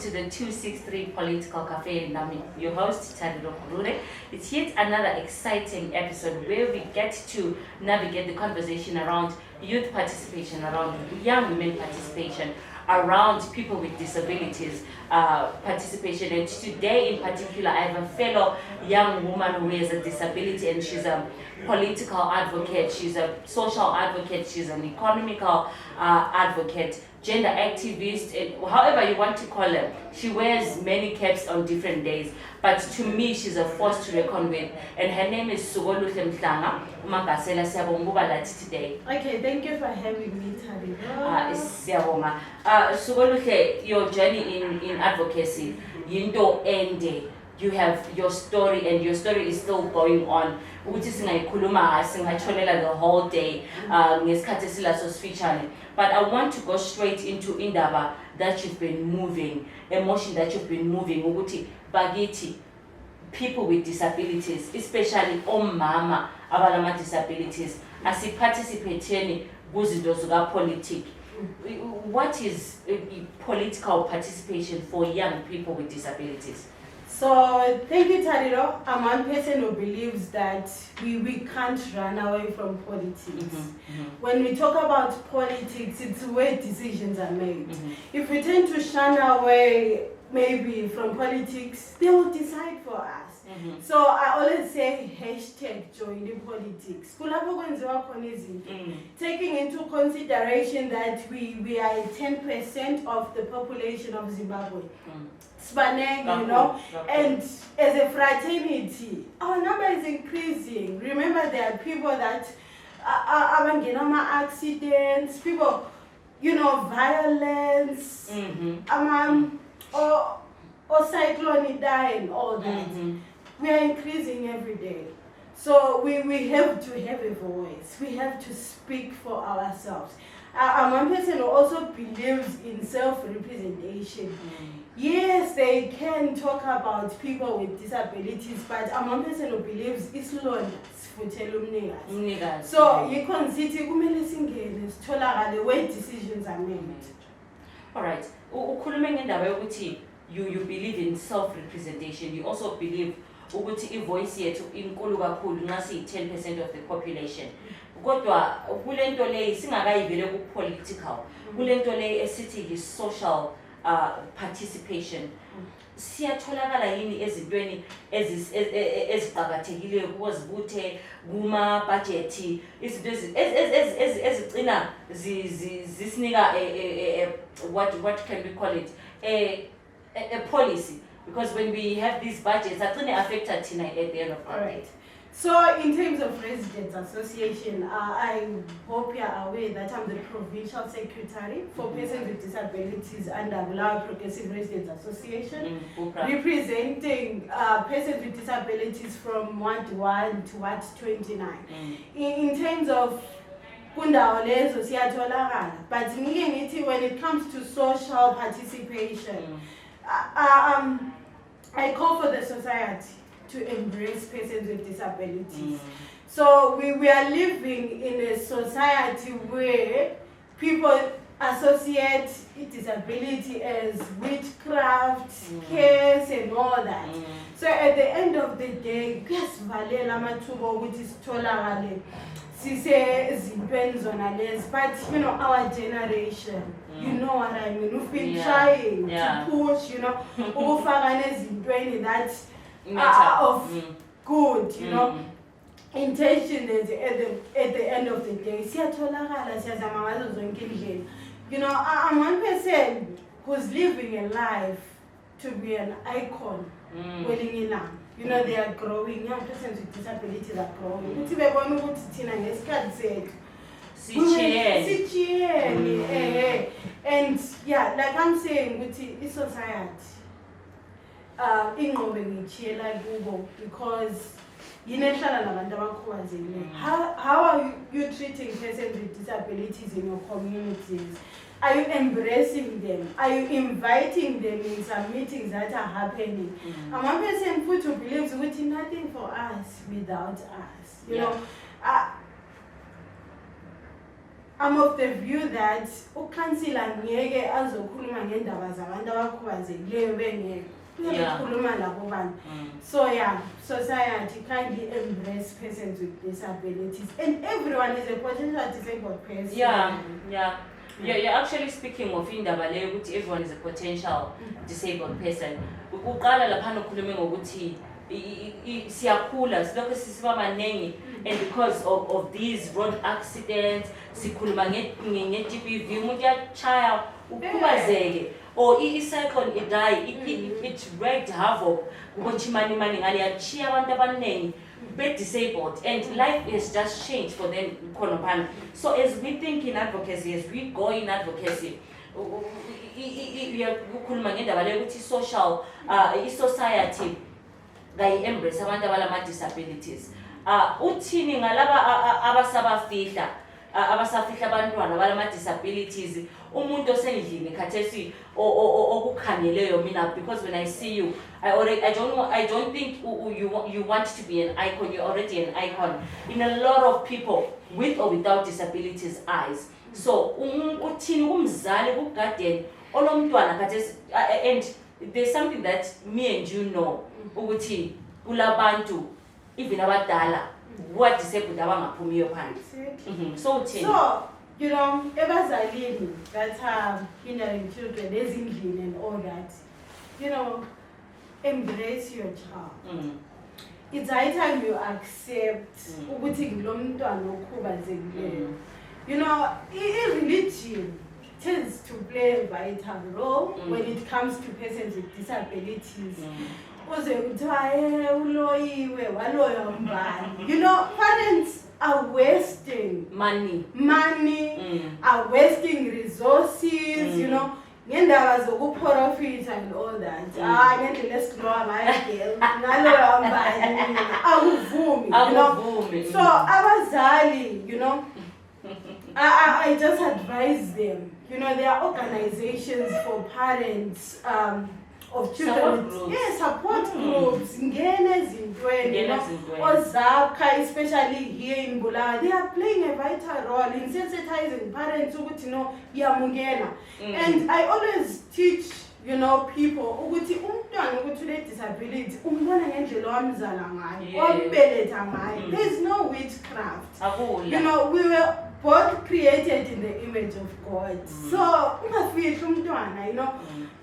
to the 263 Political Café, and I'm your host, Tariro. It's yet another exciting episode where we get to navigate the conversation around youth participation, around young women participation, around people with disabilities participation. And today in particular, I have a fellow young woman who has a disability, and she's a political advocate, she's a social advocate, she's an economical advocate, gender activist, and however you want to call her. She wears many caps on different days, but to me she's a force to reckon with, and her name is Sukoluhle Mhlanga. Today. Okay, thank you for having me, Tariro. Sukoluhle, your journey in advocacy, yinto ende. You have your story, and your story is still going on. Which is the whole day. But I want to go straight into indaba that you've been moving, emotion that you've been moving. Bagiti, people with disabilities, especially omama abalama disabilities, as participating in politics. What is political participation for young people with disabilities? So, thank you, Tariro. I'm one person who believes that we can't run away from politics. When we talk about politics, it's where decisions are made. If we tend to shun away maybe from politics, they will decide for us. So I always say #joining politics. Taking into consideration that we are 10% of the population of Zimbabwe. You know, and as a fraternity, our number is increasing. Remember, there are people that are accidents, people, violence, or cyclone dying, all that. We are increasing every day. So we have to have a voice. We have to speak for ourselves. I'm one person who also believes in self-representation. Yes, they can talk about people with disabilities, but I'm one person who believes it's Lord. So you can see where decisions are made. All right. You believe in self-representation. You also believe ukuthi voice yethu inkulu kakhulu ngasi 10% of the population. Kodwa kulento le singakayivele ku political. Kulento le esithi is social participation. Siyatholakala yini ezintweni eziqhakathekileyo ukuzibuthe kuma budget izinto ezicina zisinika what can we call it a policy, because when we have these budgets that really affect us at the end of the day. So in terms of Residents Association, I hope you are aware that I'm the Provincial Secretary for Persons with Disabilities under Bulawayo Progressive Residents Association, representing persons with disabilities from Ward 1 to Ward 29. In terms of but when it comes to social participation, I call for the society to embrace persons with disabilities. So we are living in a society where people associate disability as witchcraft, curse, and all that. So at the end of the day, but our generation, you know what I mean, we've been trying to push, that of good, intention at the end of the day. I'm one person who's living a life to be an icon. They are growing. Young persons with disabilities are growing. And like I'm saying, with society, because how are you treating persons with disabilities in your communities? Are you embracing them? Are you inviting them in some meetings that are happening? I'm one person who believes with nothing for us without us. I'm I'm of the view that ukansila ngeke azokhuluma ngendaba zabantu abakhubazekileyo bengeke. Uyakhuluma labo bantu. So yeah, society kindly embrace persons with disabilities, and everyone is a potential disabled person. Yeah. You're actually speaking of indaba leyo ukuthi everyone is a potential disabled person. Uqala lapha nokhuluma ngokuthi siyakhula silokho sisiba maningi, and because of these road accidents sikhuluma nge-GBV, umuntu uyachaya ukhubazeke or i-cyclone die, it wreaked havoc ukuthi mani ngale yachiya abantu abaningi be-disabled, and life has just changed for them. So as we think in advocacy, as we go in advocacy, ukhuluma ngendaba leyo ukuthi social i-society embrace abantu abalama-disabilities. Uthini ngalaba abasafihla abantwana abalama-disabilities, umuntu osendlini khathesi okukhangeleyo mina, because when I see you, I don't think you want to be an icon. You're already an icon in a lot of people with or without disabilities eyes. So uthini umzali kugarden olomntwana khathesi, and there's something that me and you know ukuthi kulabantu even abadala who are disabled abangaphumiyo phansi. So you know, ebazalini that are hindering children, ezindlini and all that, you know, embrace your child. It's high time you accept ukuthi ngilomntwana okhubazekileyo. You know, religion tends to play a vital role when it comes to persons with disabilities. You know, parents are wasting money, are wasting resources, you know, ngendaba zokuprofit and all that. Ngendlela esikhuluma ngayo awuvumi, you know. So abazali, you know, I just advise them, you know, there are organizations for parents of children, support groups, you know, or Zapka, especially here in Bulawayo, they are playing a vital role in sensitizing parents who know yamungena. And I always teach, you know, people who disability, there's no witchcraft. You know, we were both created in the image of God. So, you know,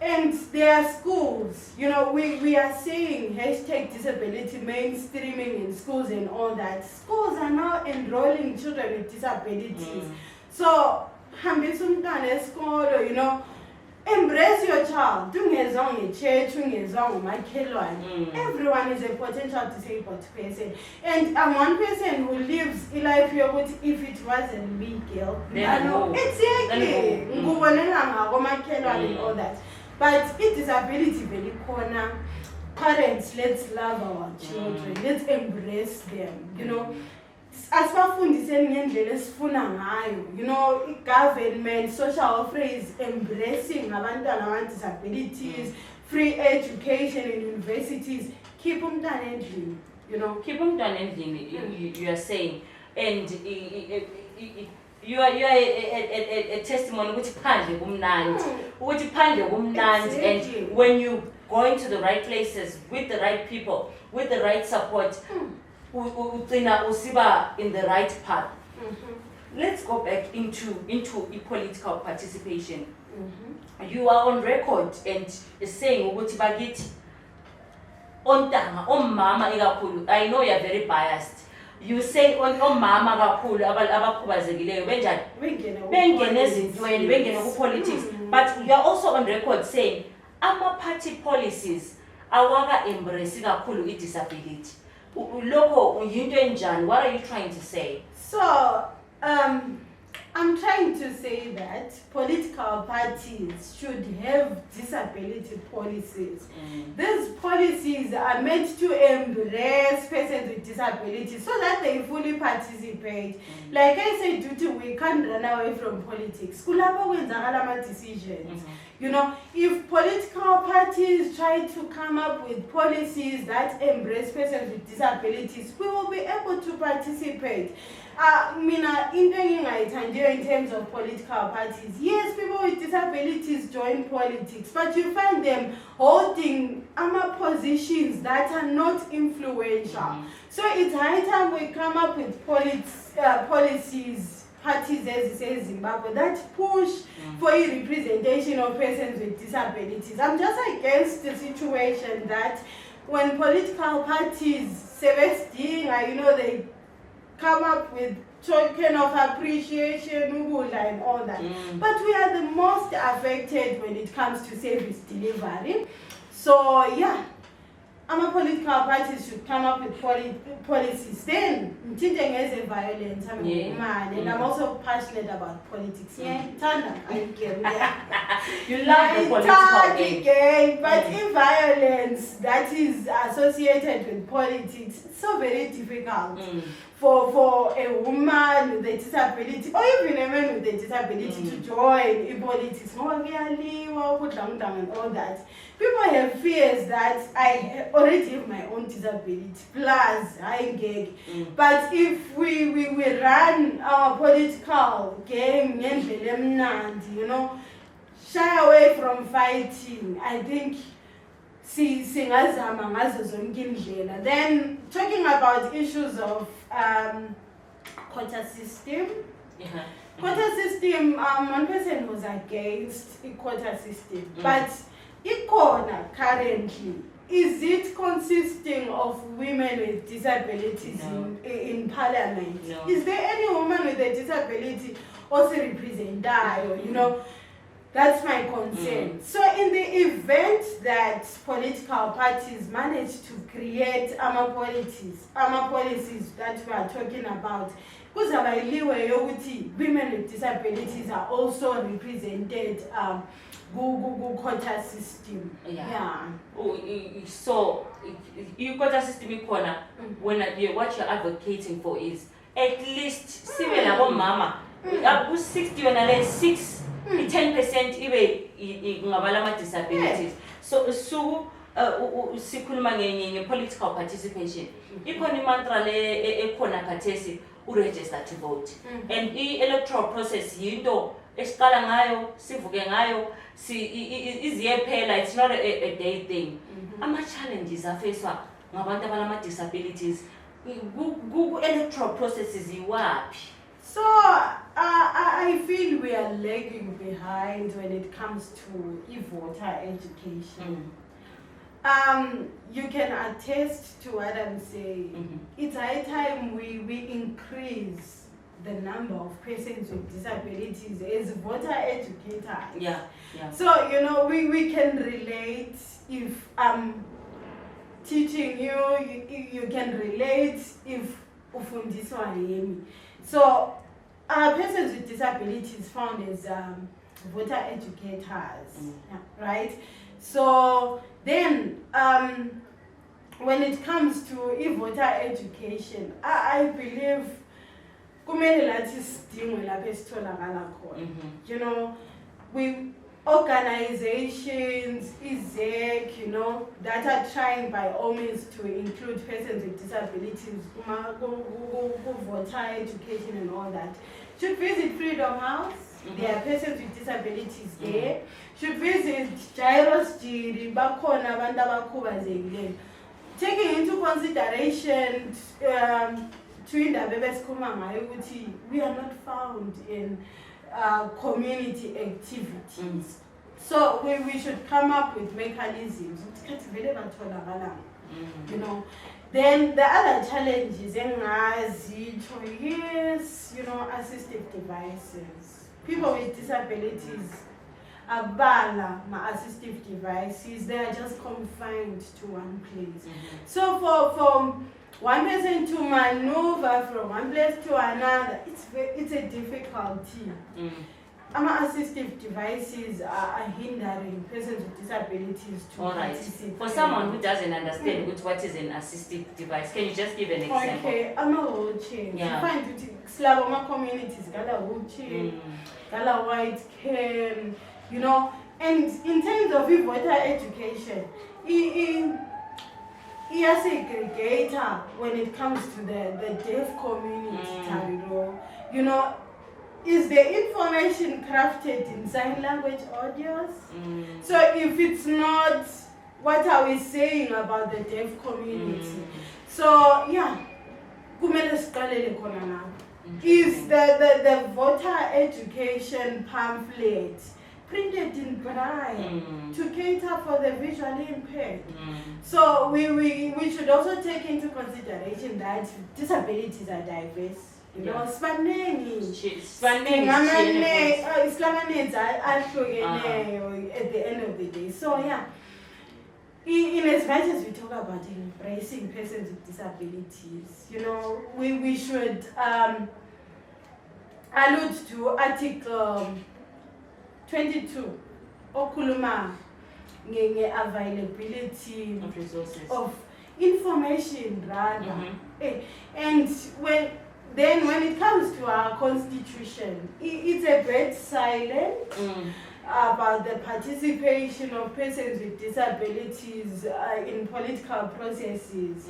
and there are schools, you know, we are saying #disability mainstreaming in schools and all that. Schools are now enrolling children with disabilities. So, you know, embrace your child. Everyone is a potential disabled person. And I'm one person who lives a life here with, if it wasn't me, girl. Exactly. And all that. But it disability very corner. Parents, let's love our children. Let's embrace them. You know, you know, government, social welfare is embracing abantwana with disabilities, free education in universities. Keep them done ending, you know. Keep them done ending, you are saying. And you are a testimony which pande kumnandi, and when you go into the right places with the right people, with the right support, usiba in the right path. Let's go back into political participation. You are on record and saying ukuthi bakithi ontanga omama ikakhulu. I know you are very biased. You say omama kakhulu abakhubazekileyo benjani bengene ezintweni bengene ku politics, but you are also on record saying ama party policies awaka embrace kakhulu I disability. Lokho yinto enjani? What are you trying to say? So I'm trying to say that political parties should have disability policies. These policies are meant to embrace persons with disabilities so that they fully participate. Like I said, we can't run away from politics. Decisions. You know, if political parties try to come up with policies that embrace persons with disabilities, we will be able to participate. Mina into engingayithandi idea in terms of political parties. Yes, people with disabilities join politics, but you find them holding positions that are not influential. So it's high time we come up with policies, parties as it says Zimbabwe, that push for a representation of persons with disabilities. I'm just against the situation that when political parties, they come up with token of appreciation, and all that. But we are the most affected when it comes to service delivery. So yeah, political parties should come up with policies. Then, as a violence, I'm a woman, and I'm also passionate about politics. You love the political game. But in violence that is associated with politics, it's so very difficult for a woman with a disability, or even a man with a disability, to join in politics. And all that. People have fears that I already have my own disability, plus I gig. But if we run our political game, shy away from fighting, I think then talking about issues of quota system. Quota system, one person was against a quota system, but currently, is it consisting of women with disabilities in parliament? No. Is there any woman with a disability also represented? That's my concern. So in the event that political parties manage to create policies that we are talking about, women with disabilities are also represented quota system. So you quota system when what you're advocating for is at least similar mama 60 when 6 10% even disabilities. So sikhuluma ngenye political participation. Ikhona imantra le ekhona khathesi register to vote. And electoral process yinto esiqala ngayo, sivuke ngayo, iziyephela, it's not a day thing. Ama-challenges afaced ngabantu abalama disabilities, electoral processes iwaphi? So I feel we are lagging behind when it comes to e-voter education. You can attest to what I'm saying. It's high time we increase the number of persons with disabilities as voter educators. So, we can relate. If I'm teaching you can relate if ufundiswa yimi. So, persons with disabilities found as voter educators, right? So then, when it comes to e-voter education, I believe we organizations, that are trying by all means to include persons with disabilities, voter education and all that, should visit Freedom House. There are persons with disabilities there. Should visit Gyros Giri, Bakona, Bandabakuba. Taking into consideration we are not found in community activities. So we should come up with mechanisms. Then the other challenge is assistive devices. People with disabilities assistive devices, they are just confined to one place. So for one person to maneuver from one place to another, it's a difficulty. Assistive devices are hindering persons with disabilities to participate. For someone who doesn't understand what is an assistive device, can you just give an example? Okay, I'm a wheelchair. You find Slavoma communities got a wheelchair, got a white cane, and in terms of voter education, he has a segregator when it comes to the deaf community, Tariro. is the information crafted in sign language audios? So if it's not, what are we saying about the deaf community? So yeah, kumele siqalele khona lapho. Is the voter education pamphlet printed in braille to cater for the visually impaired? So we should also take into consideration that disabilities are diverse. You know, sibaningi needs ahlukeneyo at the end of the day. So yeah, in as much as we talk about embracing persons with disabilities, you know, we should allude to Article 22 okhuluma nge-availability of resources, of information rather. And when it comes to our constitution, it's a bit silent about the participation of persons with disabilities in political processes.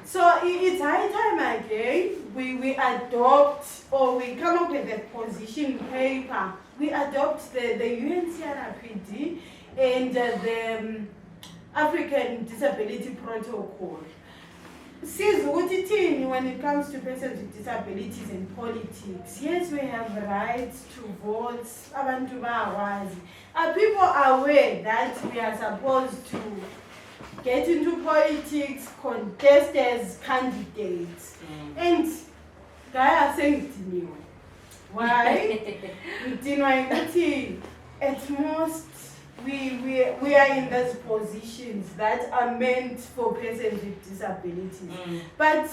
So it's high time again we adopt, or we come up with a position paper. We adopt the UNCRPD and the African Disability Protocol. When it comes to persons with disabilities and politics, yes, we have rights to vote. Are people aware that we are supposed to get into politics, contest as candidates? And Gaia saying why? At most, we are in those positions that are meant for persons with disabilities. But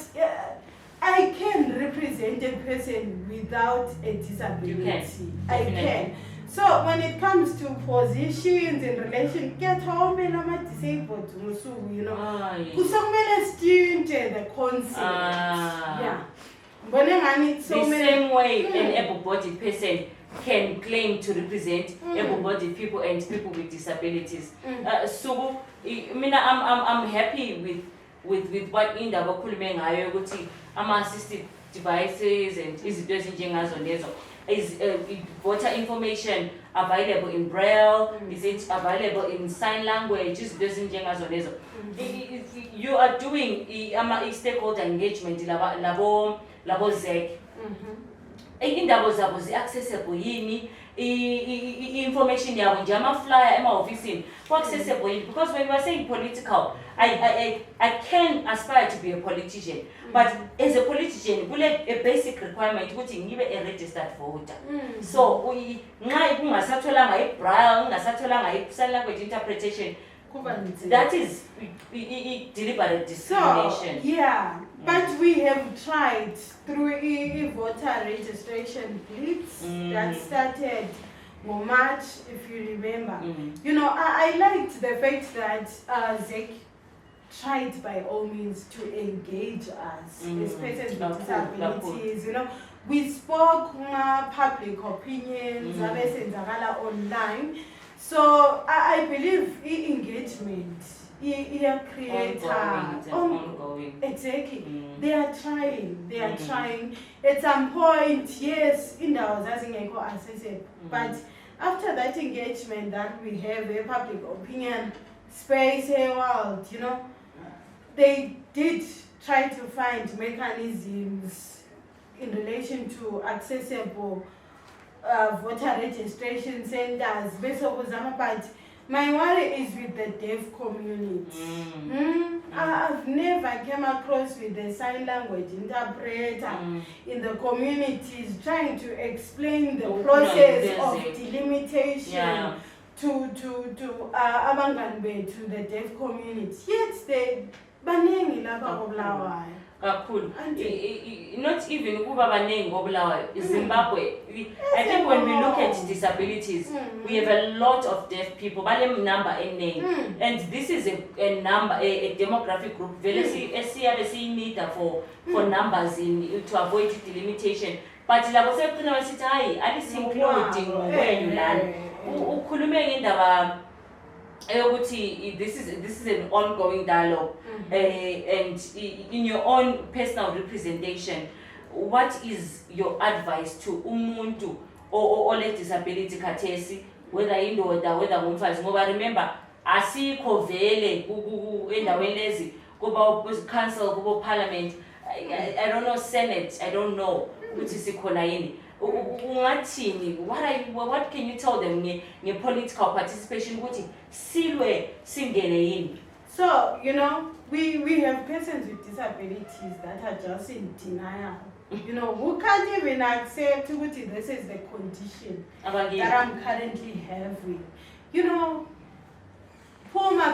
I can represent a person without a disability. I can. So when it comes to positions in relation, get home and I'm disabled, you know, the concept. Yeah. The same way an able-bodied person can claim to represent able-bodied people and people with disabilities. So, I'm happy with what indaba okhulume ngayo ukuthi ama-assistive devices and izinto ezinjengazo lezo. Is voter information available in braille? Is it available in sign language? Izinto ezinjengazo lezo. You are doing stakeholder engagement labo ZEC. Indaba zabo zi-accessible yini, information yabo nje ama-flyer ema-ofisini ku-accessible yini? Because when we are saying political, I can aspire to be a politician, but as a politician, a basic requirement ukuthi ngibe a registered voter. So nxa kungasatholanga i-braille, kungasatholanga i-sign language interpretation, that is deliberate discrimination. So, yeah, but we have tried through voter registration blitz that started in March, if you remember. You know, I liked the fact that ZEC tried by all means to engage us, as persons with disabilities. You know, we spoke public opinions, online. So I believe engagement, ongoing. Exactly. They are trying. At some point, yes, in our accessible. But after that engagement that we have, a public opinion space, a world, you know, they did try to find mechanisms in relation to accessible voter registration centers, but my worry is with the deaf community. I've never come across with a sign language interpreter in the communities trying to explain the process of delimitation to the deaf community. Yet they baningi lapha kobulawayo. Cool. Not even Zimbabwe. I think when we look at disabilities, we have a lot of deaf people, number and name. And this is a number, a demographic group. Very need for numbers to avoid delimitation. But including where you land. This is an ongoing dialogue, and in your own personal representation, what is your advice to umuntu ole disability khathesi, whether indoda whether ngumfazi, ngoba remember asikho vele endaweni lezi kuba council kuba parliament, I don't know, senate, I don't know ukuthi sikhona yini. Ungathini, what can you tell them nge political participation ukuthi silwe singene yini? So, you know, we have persons with disabilities that are just in denial. You know, who can't even accept this is the condition that I'm currently having. You know, Puma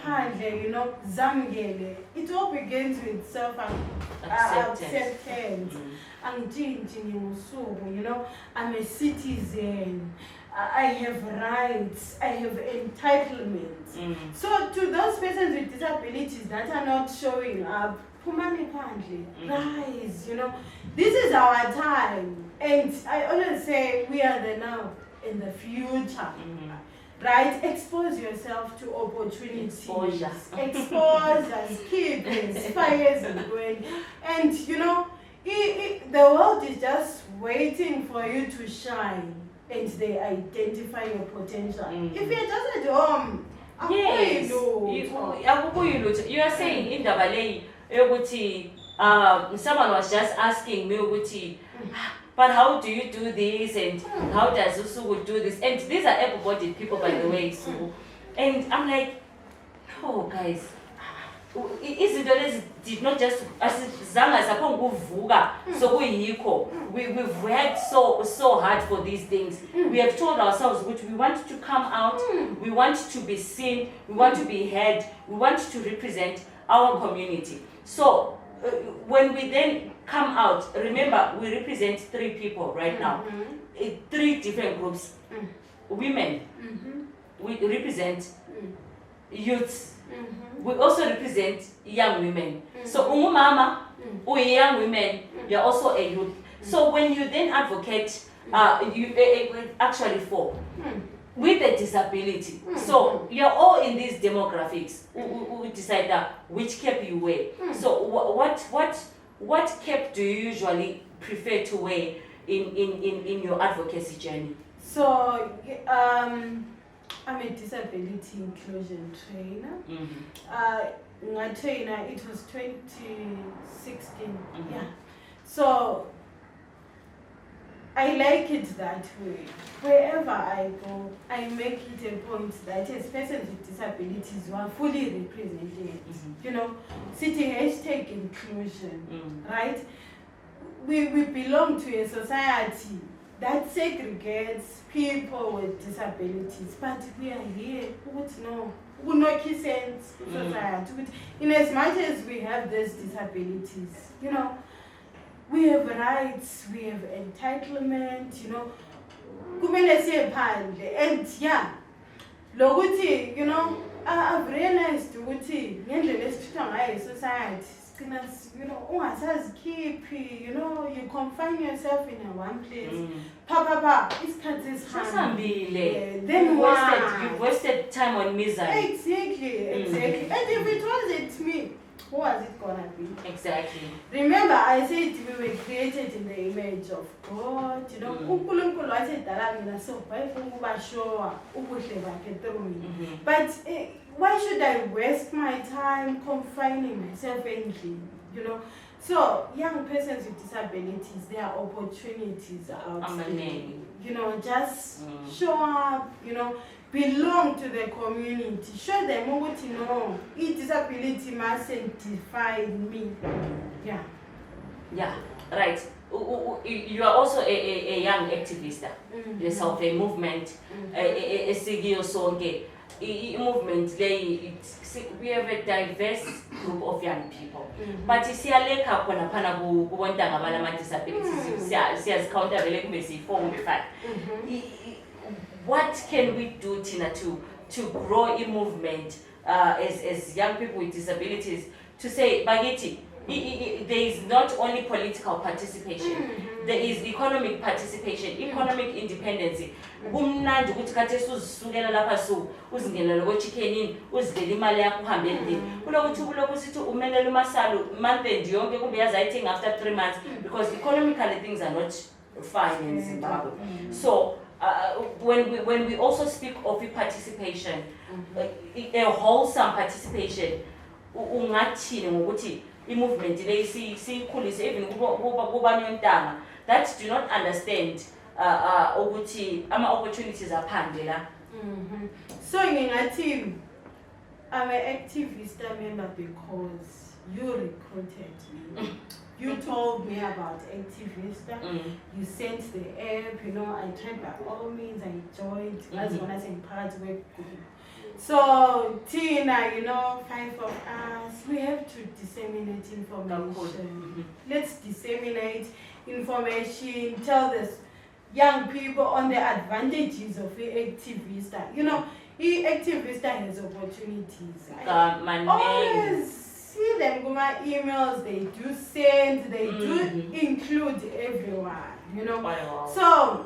Pandle, you know, Zamgele. It all begins with self-acceptance. You know, I'm a citizen. I have rights, I have entitlements. So to those persons with disabilities that are not showing up, Pumani Pandle, rise, you know, this is our time. And I always say we are the now and the future. Right? Expose yourself to opportunities. Expose us, keep inspires and going. And you know, the world is just waiting for you to shine. And they identify your potential. If you're just at home, yes, you are saying in the ballet, someone was just asking me, but how do you do this, and how does Usugu do this? And these are able-bodied people, by the way. So, and I'm like, no, guys. Izinto did not just zanga sapho nguvuka so kuyikho. We've worked so hard for these things. We have told ourselves which we want to come out, we want to be seen, we want to be heard, we want to represent our community. So when we then come out, remember we represent 3 people right now, 3 different groups. Women, we represent youths. We also represent young women. So umama, we young women, you're also a youth. So when you then advocate, you actually for with a disability. So you're all in these demographics. We decide which cap you wear. So what cap do you usually prefer to wear in your advocacy journey? So I'm a disability inclusion trainer. My trainer, it was 2016. Yeah. So I like it that way. Wherever I go, I make it a point that as persons with disabilities who are fully represented, you know, city hashtag inclusion, right? We belong to a society that segregates people with disabilities, but we are here, society. In as much as we have these disabilities, you know, we have rights, we have entitlement, you know, and yeah, lokuthi, you know, I've realized ukuthi ngendlela esithuthwa ngayo society, you know, you know, you confine yourself in one place. Then you've wasted time on misery. Exactly. And if it wasn't me, who was it gonna be? Exactly. Remember, I said we were created in the image of God. You know, but why should I waste my time confining myself endlessly? You know, so young persons with disabilities, there are opportunities out there. You know, just show up. You know, belong to the community. Show them what you know. Disability mustn't define me. Yeah. Yeah. Right. You are also a young activist. Yourself, a movement, a movement. We have a diverse group of young people. But you see, I like when disabilities. What can we do, Tina, to grow a movement as young people with disabilities to say, Bageti, There is not only political participation, there is economic participation, economic independence. Kumnandi ukuthi khathesi uzisukela lapha so uzingenela kochickenini uzidlela imali yakho uhambe endlini kulokuthi kulokhu sithi umelela umasalo month end yonke kumbe yazayithenga after 3 months because economically things are not fine in Zimbabwe. So when we also speak of participation, a wholesome participation, ungathini ngokuthi i-movement le sikhulise even kubanye ontanga that do not understand ukuthi ama-opportunities aphandle la. So ngingathi I'm an activist member because you recruited me. You told me about Activista. You sent the app, I tried by all means, I joined as one as in part of web group. So Tina, 5 of us, we have to disseminate information. Let's disseminate information, tell the young people on the advantages of Activista. Activista has opportunities. I always see them with my emails, they do send, they do include everyone, Wow. So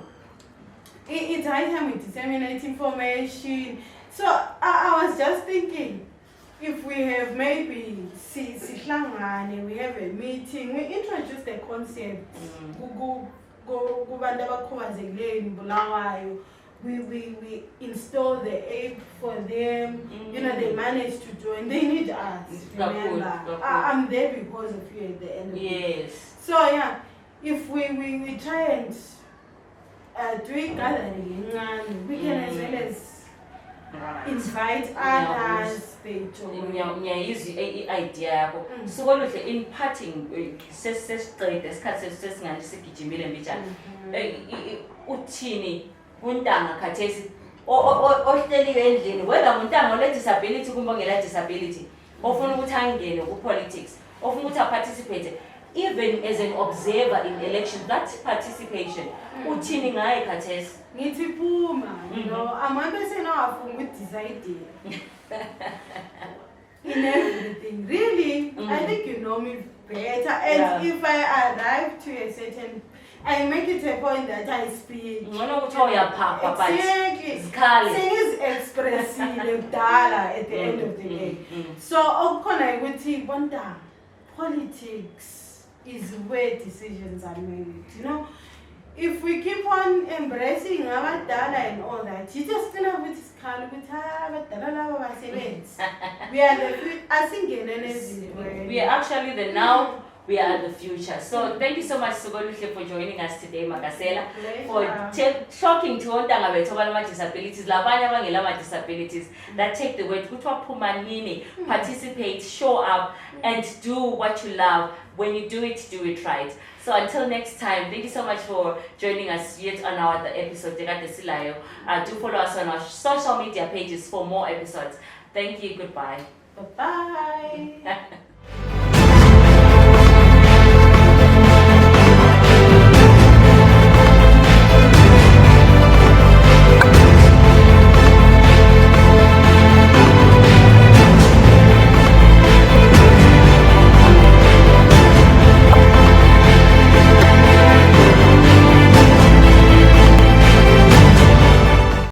it's high time we disseminate information. So I was just thinking, if we have maybe Mhlanga, we have a meeting, we introduce the concept, we install the app for them, they manage to join, they need us, remember. I'm there because of you at the end of it. So yeah, if we try and do a gathering, we can as well as invite others, they join. Idea. Sukoluhle in parting, uthini untanga khathesi ohleliwe endlini whether untanga ole disability kumbe ongela disability ofuna ukuthi angene ku politics ofuna ukuthi participate even as an observer in elections, that participation uthini ngaye khathesi ngithi phuma ama person awafuna ukuthi decide in everything really. I think you know me better, and if I arrive to a certain, I make it a point that I speak. Exactly. Things expressive data at the end of the day. So I would say politics is where decisions are made. If we keep on embracing our data and all that, you just still have this kind of we are the we are actually the now, we are the future. So thank you so much Sukoluhle for joining us today, Makasela, for talking to ontanga bethu abalama disabilities, labanye abangelama disabilities, that take the word kuthiwa phuma nini, participate, show up and do what you love. When you do it right. So until next time, thank you so much for joining us yet on our other episode. Do follow us on our social media pages for more episodes. Thank you. Goodbye. Bye-bye.